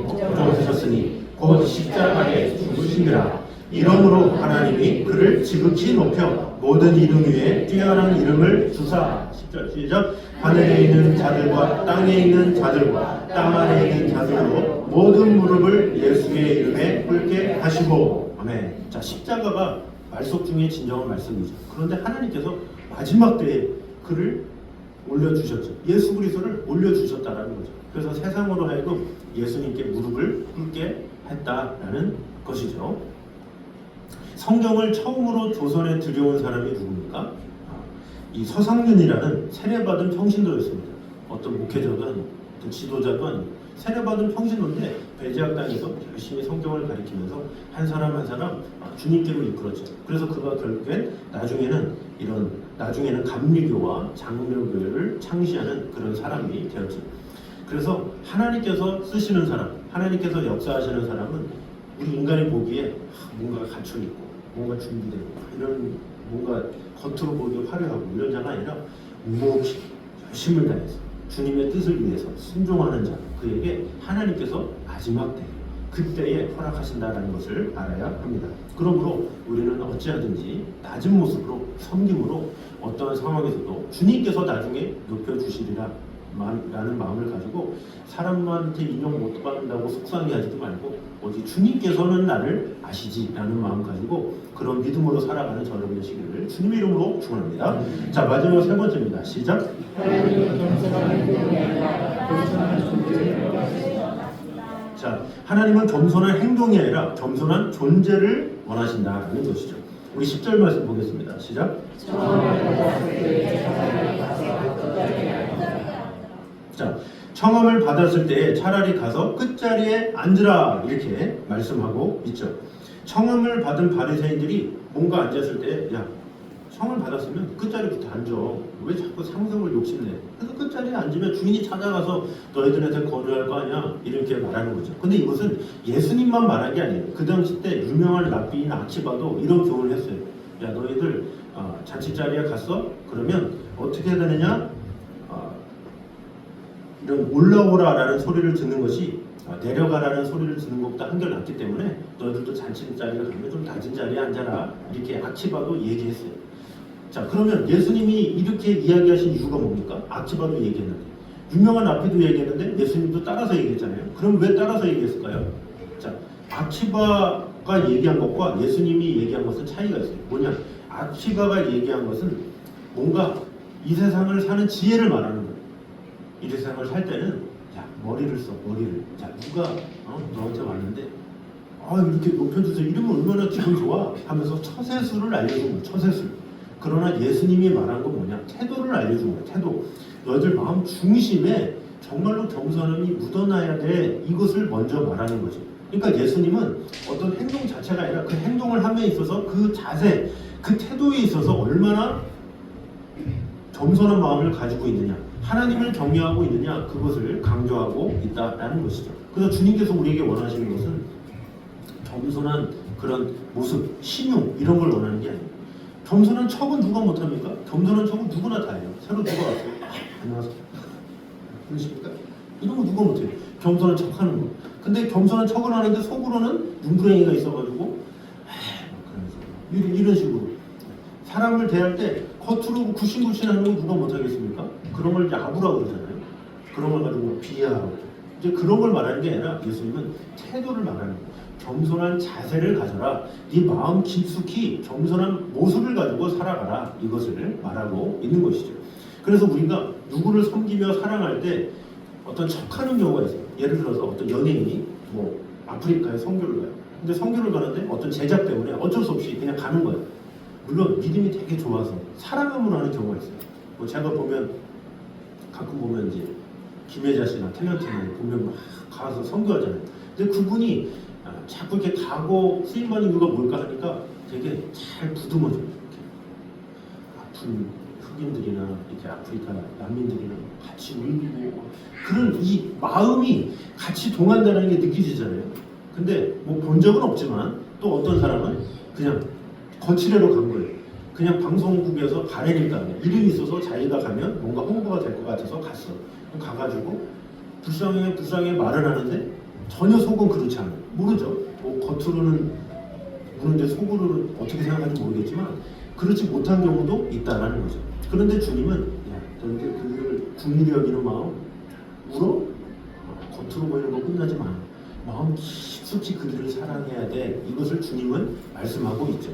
[SPEAKER 1] 복종하셨으니 곧 십자가에 죽으시니라. 이러므로 하나님이 그를 지극히 높여 모든 이름 위에 뛰어난 이름을 주사, 10절 시작. 하늘에 있는 자들과 땅에 있는 자들과 땅 아래에 있는 자들로 모든 무릎을 예수의 이름에 꿇게 하시고. 아멘. 자, 십자가가 말씀 중에 진정한 말씀이죠. 그런데 하나님께서 마지막 때에 그를 올려주셨죠. 예수 그리스도를 올려주셨다라는 거죠. 그래서 세상으로 하여금 예수님께 무릎을 꿇게 했다라는 것이죠. 성경을 처음으로 조선에 들여온 사람이 누굽니까? 이 서상윤이라는 세례받은 평신도였습니다. 어떤 목회자도 아니고 어떤 지도자도 아니고 세례받은 평신도인데 배제학 당에서 열심히 성경을 가리키면서 한 사람 한 사람 주님께로 이끌었죠. 그래서 그가 결국엔 나중에는 감리교와 장로교회를 창시하는 그런 사람이 되었죠. 그래서 하나님께서 쓰시는 사람, 하나님께서 역사하시는 사람은 우리 인간이 보기에 뭔가 갖춰 있고 뭔가 준비되고 이런 뭔가 겉으로 보기 화려하고 이런 자가 아니라 묵묵히 열심을 다해서 주님의 뜻을 위해서 순종하는 자, 그에게 하나님께서 마지막 때 그때에 허락하신다는 것을 알아야 합니다. 그러므로 우리는 어찌하든지 낮은 모습으로 섬김으로 어떠한 상황에서도 주님께서 나중에 높여주시리라 라는 마음을 가지고 사람한테 인용 못 받는다고 속상해하지도 말고 오직 주님께서는 나를 아시지 라는 마음 가지고 그런 믿음으로 살아가는 저를 되시기를 주님의 이름으로 축원합니다. 자, 마지막 세 번째입니다. 시작. 자, 하나님은 겸손한 행동이 아니라 겸손한 존재를 원하신다는 것이죠. 우리 10절 말씀 보겠습니다. 시작. 자, 청함을 받았을 때 차라리 가서 끝자리에 앉으라 이렇게 말씀하고 있죠. 청함을 받은 바리새인들이 뭔가 앉았을 때 야, 성을 받았으면 끝자리부터 앉아. 왜 자꾸 상석을 욕심내? 그래서 끝자리에 앉으면 주인이 찾아가서 너희들한테 건의할 거 아니야? 이렇게 말하는 거죠. 근데 이것은 예수님만 말한 게 아니에요. 그 당시 때 유명한 랍비인 아치바도 이런 교훈을 했어요. 야, 너희들 잔치 자리에 갔어? 그러면 어떻게 해야 되느냐? 이런 올라오라라는 소리를 듣는 것이 내려가라는 소리를 듣는 것보다 한결 낫기 때문에 너희들도 잔치 자리에 가면 좀 낮은 자리에 앉아라. 이렇게 아치바도 얘기했어요. 자, 그러면 예수님이 이렇게 이야기하신 이유가 뭡니까? 아치바도 얘기했는데, 유명한 랍비도 얘기했는데 예수님도 따라서 얘기했잖아요. 그럼 왜 따라서 얘기했을까요? 자, 아치바가 얘기한 것과 예수님이 얘기한 것은 차이가 있어요. 뭐냐? 아치바가 얘기한 것은 뭔가 이 세상을 사는 지혜를 말하는 거예요. 이 세상을 살 때는 야, 머리를 써, 머리를. 자, 누가 너한테 왔는데 이렇게 높여주세요. 이러면 얼마나 기분 좋아 하면서 처세술을 알려준 거예요. 처세술. 그러나 예수님이 말한 건 뭐냐? 태도를 알려준 거예요. 태도. 너희들 마음 중심에 정말로 겸손함이 묻어나야 돼. 이것을 먼저 말하는 거죠. 그러니까 예수님은 어떤 행동 자체가 아니라 그 행동을 함에 있어서 그 자세, 그 태도에 있어서 얼마나 겸손한 마음을 가지고 있느냐, 하나님을 경외하고 있느냐, 그것을 강조하고 있다라는 것이죠. 그래서 주님께서 우리에게 원하시는 것은 겸손한 그런 모습, 신용 이런 걸 원하는 게 아니에요. 겸손한 척은 누가 못합니까? 겸손한 척은 누구나 다 해요. 새로 누가 왔어요? 안녕하세요. 그러십니까? 이런 거 누가 못해요. 겸손한 척하는 거. 근데 겸손한 척을 하는데 속으로는 눈부랭이가 있어가지고 이런 식으로 사람을 대할 때 겉으로 굿신굿신하는 거 누가 못하겠습니까? 그런 걸 야부라고 그러잖아요. 그런 걸 가지고 비하하고 이제 그런 걸 말하는 게 아니라 예수님은 태도를 말하는 거예요. 겸손한 자세를 가져라. 네 마음 깊숙이 겸손한 모습을 가지고 살아가라. 이것을 말하고 있는 것이죠. 그래서 우리가 누구를 섬기며 사랑할 때 어떤 척하는 경우가 있어요. 예를 들어서 어떤 연예인이 아프리카에 선교를 가요. 근데 선교를 가는데 어떤 제작 때문에 어쩔 수 없이 그냥 가는 거예요. 물론 믿음이 되게 좋아서 사랑함으로 하는 경우가 있어요. 제가 가끔 보면 이제 김혜자 씨나 탤런트는 보면 막 가서 선교하잖아요. 근데 그분이 자꾸 이렇게 가고 쓰임받는 이유가 뭘까 하니까 되게 잘 부드머져요. 이렇게 아픈 흑인들이나 이렇게 아프리카 난민들이랑 같이 울고 그런 이 마음이 같이 동한다는 게 느껴지잖아요. 근데 본 적은 없지만 또 어떤 사람은 그냥 거치레로 간 거예요. 그냥 방송국에서 가래니까 이름이 있어서 자기가 가면 뭔가 홍보가 될 것 같아서 갔어. 가가지고 불쌍해 말은 하는데 전혀 속은 그렇지 않아요. 모르죠. 겉으로는 모르는데 속으로는 어떻게 생각하는지 모르겠지만 그렇지 못한 경우도 있다라는 거죠. 그런데 주님은 너희들 그들을 국민이 여기는 마음 울어? 겉으로 보이는 거 끝나지 마. 마음 깊숙이 그들을 사랑해야 돼. 이것을 주님은 말씀하고 있죠.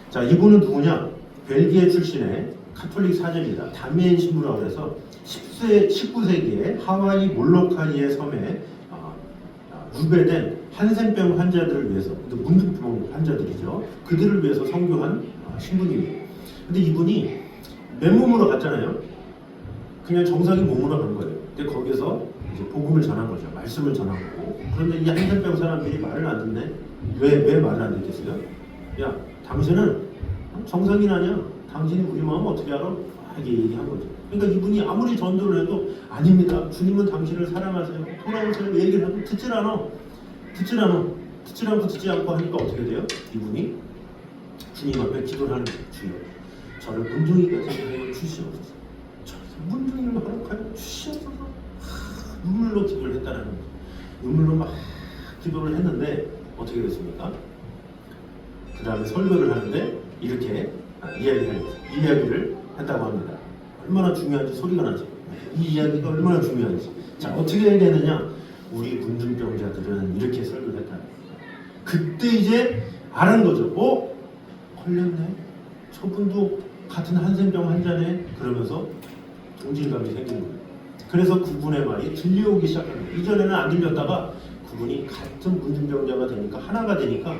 [SPEAKER 1] 자, 이분은 누구냐? 벨기에 출신의 카톨릭 사제입니다. 다미엔 신부라고 해서 19세기에 하와이 몰로카이의 섬에 유배된 한센병 환자들을 위해서, 문둥병 환자들이죠. 그들을 위해서 선교한 신부님이에요. 근데 이분이 맨몸으로 갔잖아요. 그냥 정상인 몸으로 간 거예요. 근데 거기서 이제 복음을 전한 거죠. 말씀을 전한 거고. 그런데 이 한센병 사람들이 말을 안 듣네. 왜 말을 안 듣겠어요? 야, 당신은 정상인 아니야. 당신이 우리 마음 어떻게 알아? 이렇게 얘기한 거죠. 그러니까 이분이 아무리 전도를 해도 아닙니다. 주님은 당신을 사랑하세요. 돌아오세요. 얘기를 해도 듣질 않고 듣지 않고 하니까 어떻게 돼요? 이분이 주님 앞에 기도를 하는 거예요. 주여, 저를 문둥이가 되게 하여 주시옵소서. 문둥이를 허락하여 주시옵소서. 눈물로 기도를 했다는 거죠. 눈물로 막 기도를 했는데 어떻게 됐습니까? 그 다음에 설교를 하는데 이렇게 이야기를 했다고 합니다. 얼마나 중요한지 소리가 나죠. 이 이야기가 얼마나 중요한지. 자, 어떻게 해야 되느냐? 우리 문둥병자들은 이렇게 설교를 했다. 그때 이제 알은 거죠. 걸렸네. 저분도 같은 한센병 환자네. 그러면서 동질감이 생기는 거예요. 그래서 그분의 말이 들려오기 시작합니다. 이전에는 안 들렸다가 그분이 같은 문둥병자가 되니까 하나가 되니까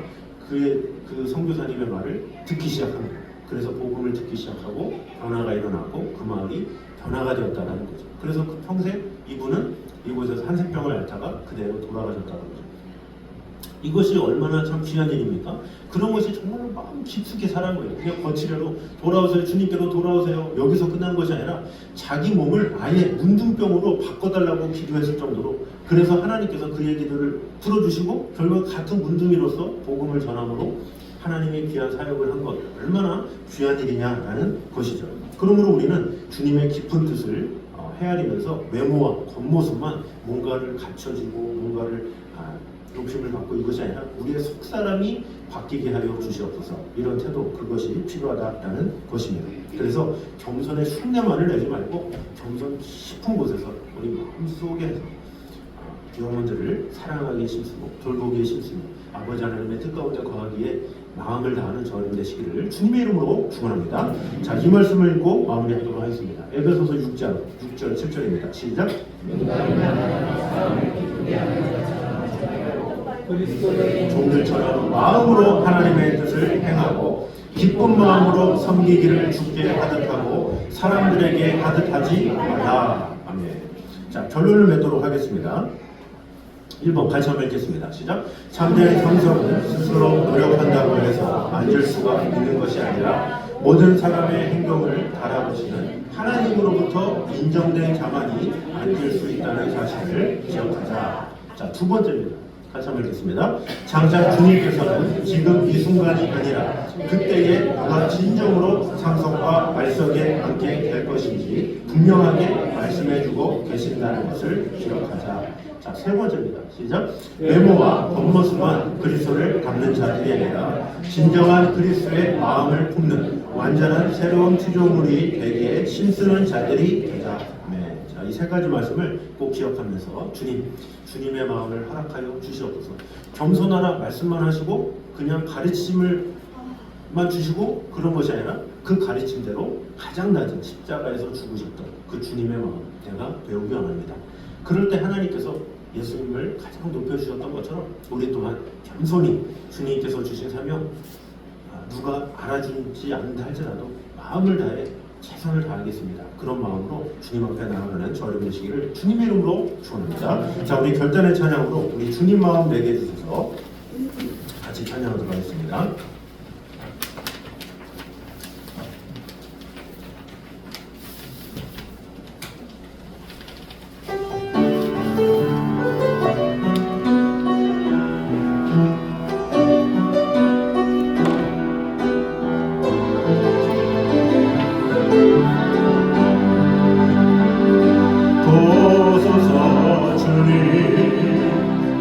[SPEAKER 1] 그 선교사님의 말을 듣기 시작합니다. 그래서 복음을 듣기 시작하고 변화가 일어나고 그 마을이 변화가 되었다는 거죠. 그래서 평생 이분은 이곳에서 한센병을 앓다가 그대로 돌아가셨다는 거죠. 이것이 얼마나 참 귀한 일입니까? 그런 것이 정말로 마음 깊숙이 사는 거예요. 그냥 거칠어로 돌아오세요. 주님께로 돌아오세요. 여기서 끝난 것이 아니라 자기 몸을 아예 문둥병으로 바꿔달라고 기도했을 정도로, 그래서 하나님께서 그의 기도를 들어주시고 결국 같은 문둥이로서 복음을 전함으로 하나님의 귀한 사역을 한 것, 얼마나 귀한 일이냐라는 것이죠. 그러므로 우리는 주님의 깊은 뜻을 헤아리면서 외모와 겉모습만 뭔가를 갖춰지고 뭔가를 욕심을 갖고 이것이 아니라 우리의 속사람이 바뀌게 하여 주시옵소서, 이런 태도, 그것이 필요하다라는 것입니다. 그래서 겸손의 흉내만을 내지 말고 겸손 깊은 곳에서 우리 마음속에 영혼들을 사랑하기에 힘쓰고 돌보기에 힘쓰고 아버지 하나님의 뜻 가운데 거하기에 마음을 다하는 저님 되시기를 주님의 이름으로 축원합니다. 자, 이 말씀을 읽고 마무리하도록 하겠습니다. 에베소서 6장 6절 7절입니다. 시작. 종들처럼 마음으로 하나님의 뜻을 행하고 기쁜 마음으로 섬기기를 주께 하듯 하고 사람들에게 하듯 하지 마라. 아멘. 자, 결론을 맺도록 하겠습니다. 1번 같이 한번 읽겠습니다. 시작. 참된 성성은 스스로 노력한다고 해서 앉을 수가 있는 것이 아니라 모든 사람의 행동을 달아보시는 하나님으로부터 인정된 자만이 앉을 수 있다는 사실을 기억하자. 자, 두 번째입니다. 같이 한번 읽겠습니다. 장차 주님께서는 지금 이 순간이 아니라 그때에 누가 진정으로 상속과 말석에 앉게 될 것인지 분명하게 말씀해주고 계신다는 것을 기억하자. 자, 세 번째입니다. 시작. 외모와 겉모습만 그리스도를 닮는 자들이 아니라 진정한 그리스도의 마음을 품는 완전한 새로운 피조물이 되기에 힘쓰는 자들이 되자. 네. 자, 이 세 가지 말씀을 꼭 기억하면서 주님의 마음을 허락하여 주시옵소서. 겸손하라 말씀만 하시고 그냥 가르침을만 주시고 그런 것이 아니라 그 가르침대로 가장 낮은 십자가에서 죽으셨던 그 주님의 마음 내가 배우기 원합니다. 그럴 때 하나님께서 예수님을 가장 높여주셨던 것처럼 우리 또한 겸손히 주님께서 주신 사명, 누가 알아주지 않는다 할지라도 마음을 다해 최선을 다하겠습니다. 그런 마음으로 주님 앞에 나아가는 저 여러분 되시기를 주님의 이름으로 축원합니다. 자, 우리 결단의 찬양으로 우리 주님 마음 내게 해주셔서 같이 찬양하도록 하겠습니다.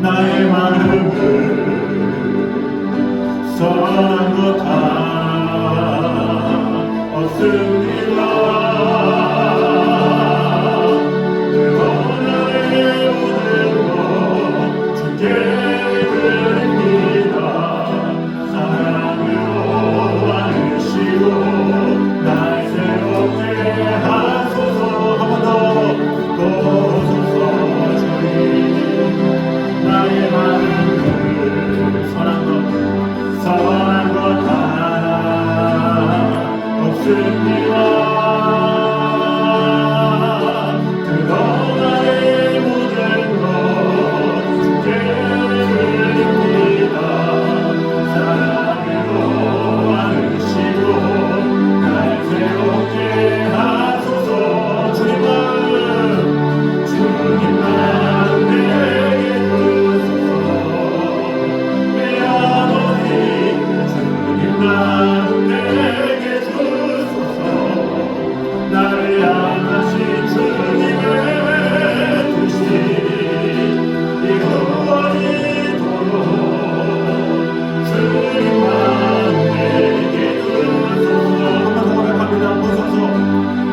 [SPEAKER 3] 나의 마음을 선한 것 하나 없습니다. 그러나의 모든 것 주께 드립니다. 사랑으로 안으시고 날 새롭게 하소서. 한 번 더 도소서 주님. 나의 마음을 선한 것 하나 없습니다. 그러나의 모든 것 주께 드립니다. 사랑으로 안으시고 날 새롭게 하소서. 주님만 내게 내게 주소서. 나를 향하신 주님의 뜻이 이루어지도록 주님만 내게 주소서. 한번 고백합니다.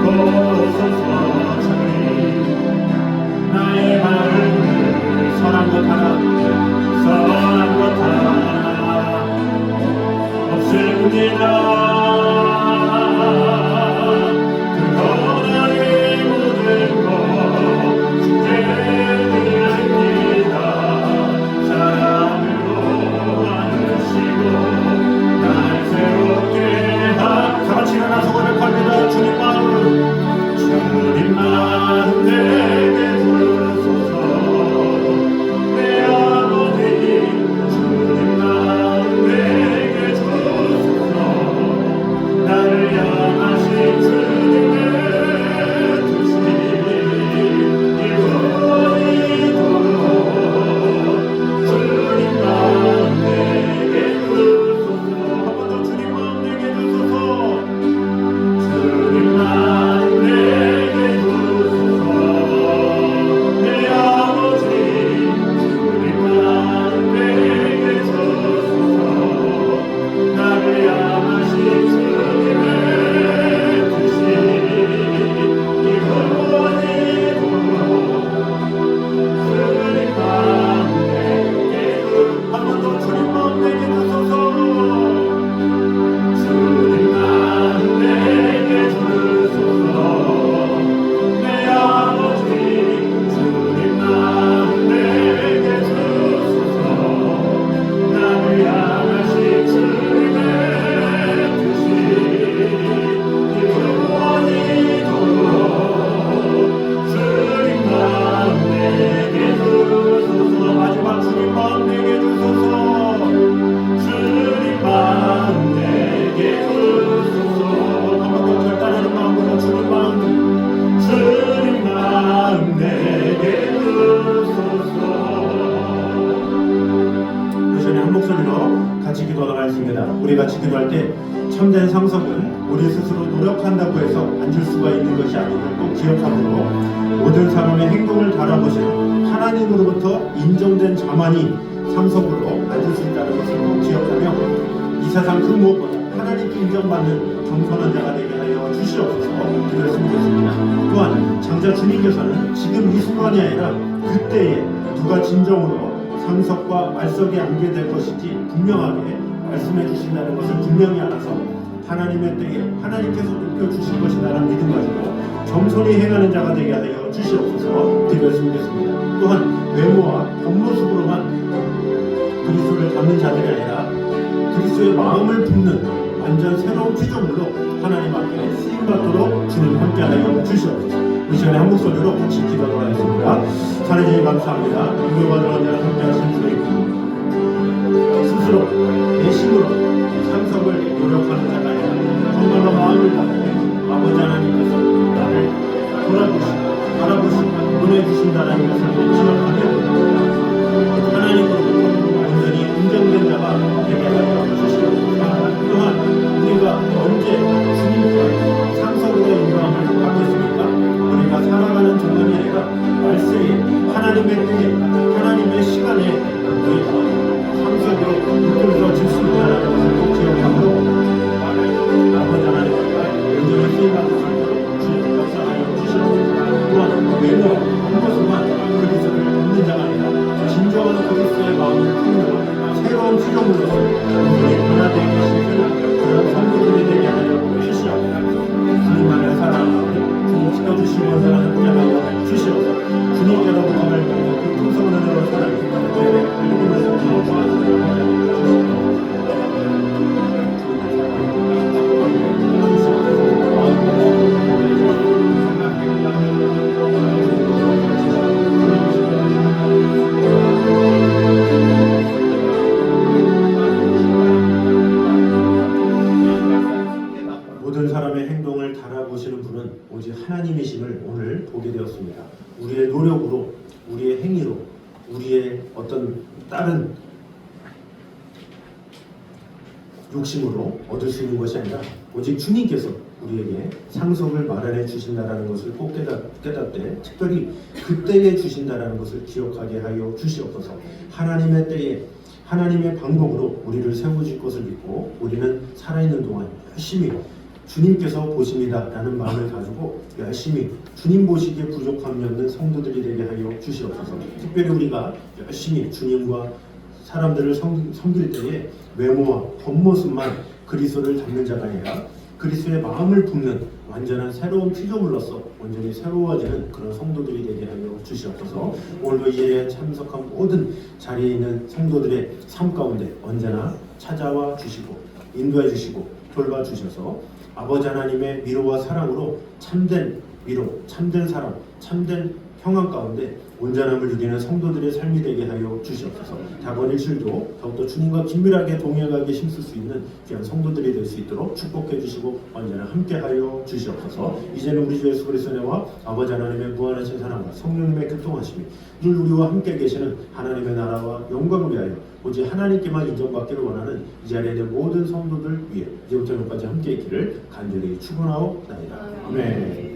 [SPEAKER 3] 보소서 주님. 나의 마음을 선한 것 하나 없습니다. 그러나의 모든 것 주께 드립니다. 사랑으로 안으시고 날 새롭게 다 같이 일어나서 고백합니다. 주님 마음 내게 주소서. 내 아버지
[SPEAKER 1] 우리 같이 기도할 때 참된 상석은 우리 스스로 노력한다고 해서 앉을 수가 있는 것이 아님을 꼭 기억하므로 모든 사람의 행동을 달아보시는 하나님으로부터 인정된 자만이 상석으로 앉을 수 있다는 것을 꼭 기억하며 이 세상 그 무엇보다 하나님께 인정받는 겸손한 자가 되게 하여 주시옵소서 기도했으면 좋겠습니다. 또한 장자 주님께서는 지금 이 순간이 아니라 그때에 누가 진정으로 상석과 말석에 앉게 될 것인지 분명하게 말씀해 주신다는 것을 분명히 알아서 하나님의 때에 하나님께서 높여주실 것이라는 믿음 가지고 겸손히 행하는 자가 되게 하여 주시옵소서 기도했으면 좋겠습니다. 또한 외모와 겉모습으로만 그리스도를 닮는 자들이 아니라 그리스도의 마음을 품는 완전 새로운 피조물로 하나님 앞에 쓰임받도록 주님 함께하여 주시옵소서. 이 시간에 한 목소리로 같이 기도하도록 하겠습니다. 하나님 감사합니다. 인도받을 언제나 함께하신 주님 스스로 내 힘으로 상석을 노력하는 자가 아니라 정말로 마음을 다해 아버지 하나님께서 나를 돌아보시고 바라보시고 보내주신다는 것을 기억하며 하나님으로부터 온전히 인정된 자가 되게 하여 주시옵소서. 또한 우리가 언제 주님께 상석으로 인정함을 받겠습니까? 우리가 살아가는 동안이 아니라 말세에 하나님의 때에 하나님의 시간에 우리가 상석으로 이끌어질 수 있다는 것을 꼭 기억하므로 아버지 하나님께 온전히 쓰임받을 수 있도록 주님 역사하여 주시옵소서. 또한 외모와 겉모습만 그리스도를 닮는 자가 아니라 진정한 그리스도의 마음을 품는 새로운 피조물로서 온전히 변화되게 하시는 그런 성도들이 되게 하여 주시옵소서. 주님만을 사랑하고 주님 지켜주신 것을 함께하여 주시옵소서. 주님께로부터 말고 그 풍성한 은혜로 사랑해 저희의 하나님 말씀을 주시옵소서. 모든 사람의 행동을 달아보시는 분은 오직 하나님이심을 오늘 보게 되었습니다. 우리의 노력으로, 우리의 행위로, 우리의 어떤 다른 욕심으로 얻을 수 있는 것이 아니라 오직 주님께서 우리에게 상속을 마련해 주신다는 것을 꼭 깨닫되 특별히 그때에 주신다는 것을 기억하게 하여 주시옵소서. 하나님의 때에 하나님의 방법으로 우리를 세워줄 것을 믿고 우리는 살아있는 동안 열심히 주님께서 보십니다 라는 마음을 가지고 열심히 주님 보시기에 부족함이 없는 성도들이 되게 하여 주시옵소서. 특별히 우리가 열심히 주님과 사람들을 섬길 때에 외모와 겉모습만 그리스도를 닮는 자가 아니라 그리스도의 마음을 품는 완전한 새로운 피조물로서 완전히 새로워지는 그런 성도들이 되게 하여 주시옵소서. 오늘도 이 예에 참석한 모든 자리에 있는 성도들의 삶 가운데 언제나 찾아와 주시고 인도해 주시고 돌봐 주셔서 아버지 하나님의 위로와 사랑으로 참된 위로, 참된 사랑, 참된 평안 가운데 온전함을 누리는 성도들의 삶이 되게 하여 주시옵소서. 다가올 일주일도 더욱더 주님과 긴밀하게 동행하게 힘쓸 수 있는 귀한 성도들이 될 수 있도록 축복해 주시고 언제나 함께하여 주시옵소서. 이제는 우리 주 예수 그리스도의 은혜와 아버지 하나님의 무한하신 사랑과 성령님의 교통하심이 늘 우리와 함께 계시는 하나님의 나라와 영광을 위하여 오직 하나님께만 인정받기를 원하는 이 자리에 있는 모든 성도들 위해 이제부터 여기까지 함께 있기를 간절히 축원하옵나이다. 아멘.